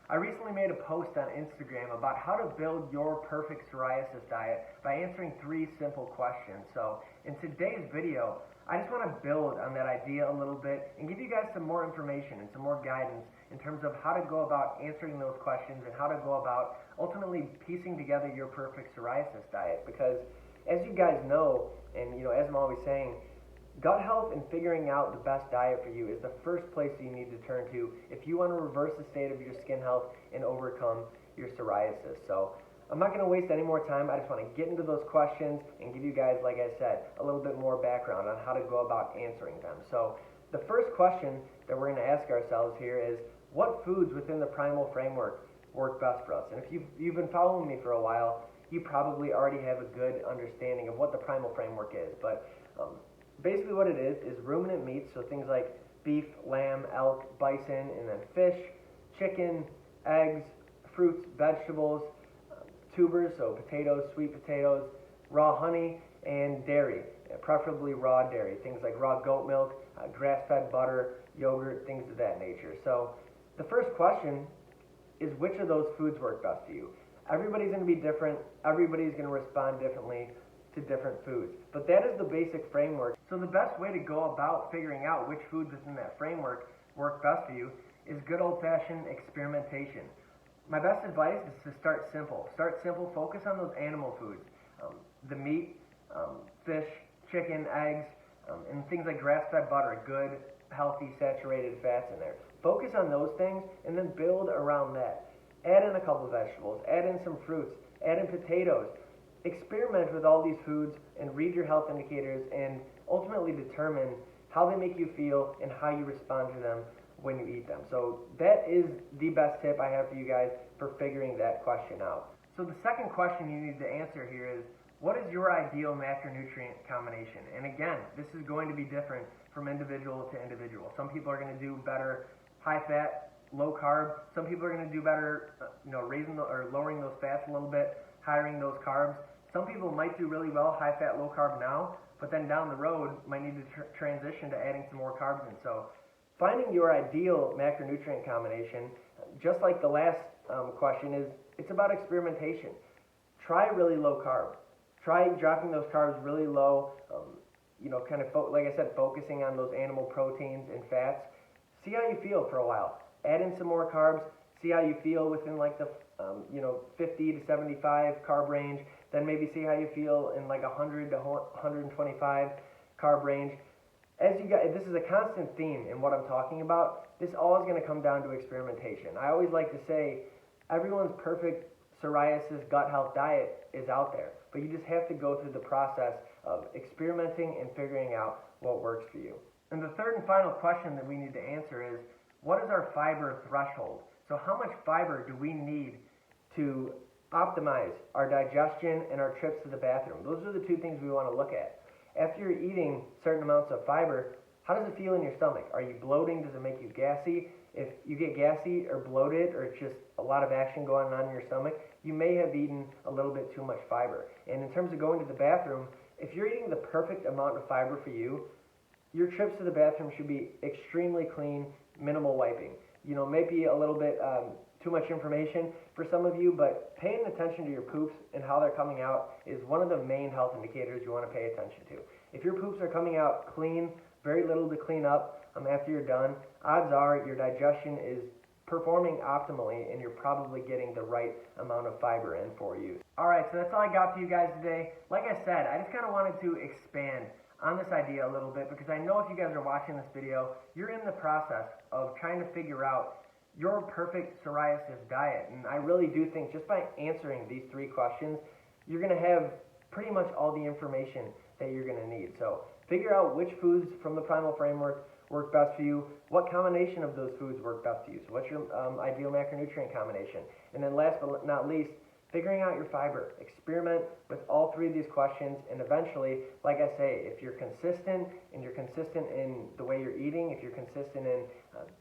I recently made a post on Instagram about how to build your perfect psoriasis diet by answering 3 simple questions. So in today's video, I just want to build on that idea a little bit and give you guys some more information and some more guidance in terms of how to go about answering those questions and how to go about ultimately piecing together your perfect psoriasis diet. Because as you guys know, and as I'm always saying, gut health and figuring out the best diet for you is the first place you need to turn to if you want to reverse the state of your skin health and overcome your psoriasis. So I'm not going to waste any more time. I just want to get into those questions and give you guys, like I said, a little bit more background on how to go about answering them. So the first question that we're going to ask ourselves here is, what foods within the Primal Framework work best for us? And if you've been following me for a while, you probably already have a good understanding of what the Primal Framework is. But basically what it is ruminant meats, so things like beef, lamb, elk, bison, and then fish, chicken, eggs, fruits, vegetables, tubers, so potatoes, sweet potatoes, raw honey, and dairy, preferably raw dairy, things like raw goat milk, grass-fed butter, yogurt, things of that nature. So the first question is, which of those foods work best for you? Everybody's going to be different. Everybody's going to respond differently to different foods. But that is the basic framework. So the best way to go about figuring out which foods within that framework work best for you is good old-fashioned experimentation. My best advice is to start simple. Start simple, focus on those animal foods. The meat, fish, chicken, eggs, and things like grass-fed butter, good, healthy, saturated fats in there. Focus on those things and then build around that. Add in a couple of vegetables, add in some fruits, add in potatoes. Experiment with all these foods and read your health indicators and ultimately determine how they make you feel and how you respond to them when you eat them. So that is the best tip I have for you guys for figuring that question out. So the second question you need to answer here is, what is your ideal macronutrient combination? And again, this is going to be different from individual to individual. Some people are going to do better high fat, low carb. Some people are going to do better, raising or lowering those fats a little bit, hiring those carbs. Some people might do really well high fat, low carb now, but then down the road might need to transition to adding some more carbs in. So finding your ideal macronutrient combination, just like the last question, it's about experimentation. Try really low carb. Try dropping those carbs really low, like I said, focusing on those animal proteins and fats. See how you feel for a while. Add in some more carbs. See how you feel within like the 50 to 75 carb range. Then maybe see how you feel in like 100 to 125 carb range. As you guys, this is a constant theme in what I'm talking about. This all is going to come down to experimentation. I always like to say everyone's perfect psoriasis gut health diet is out there, but you just have to go through the process of experimenting and figuring out what works for you. And the third and final question that we need to answer is, what is our fiber threshold? So how much fiber do we need to optimize our digestion and our trips to the bathroom? Those are the 2 things we want to look at. After you're eating certain amounts of fiber, how does it feel in your stomach? Are you bloating? Does it make you gassy? If you get gassy or bloated or it's just a lot of action going on in your stomach, you may have eaten a little bit too much fiber. And in terms of going to the bathroom, if you're eating the perfect amount of fiber for you, your trips to the bathroom should be extremely clean, minimal wiping. Maybe a little bit too much information for some of you, but paying attention to your poops and how they're coming out is one of the main health indicators you want to pay attention to. If your poops are coming out clean, very little to clean up after you're done, odds are your digestion is performing optimally and you're probably getting the right amount of fiber in for you. Alright, so that's all I got for you guys today. Like I said, I just kind of wanted to expand on this idea a little bit because I know if you guys are watching this video, you're in the process of trying to figure out your perfect psoriasis diet. And I really do think just by answering these 3 questions, you're going to have pretty much all the information that you're going to need. So figure out which foods from the Primal Framework work best for you, what combination of those foods work best for you. So what's your ideal macronutrient combination? And then last but not least, figuring out your fiber. Experiment with all 3 of these questions, and eventually, like I say, if you're consistent and you're consistent in the way you're eating, if you're consistent in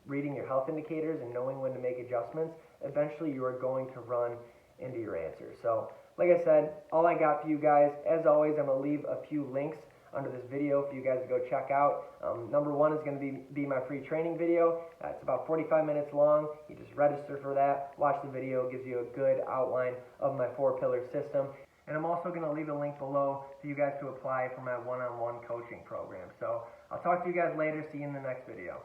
reading your health indicators and knowing when to make adjustments, eventually you are going to run into your answers. So like I said, all I got for you guys, as always, I'm going to leave a few links under this video for you guys to go check out. Number one is going to be my free training video. It's about 45 minutes long. You just register for that, watch the video, it gives you a good outline of my 4-pillar system. And I'm also going to leave a link below for you guys to apply for my one-on-one coaching program. So I'll talk to you guys later. See you in the next video.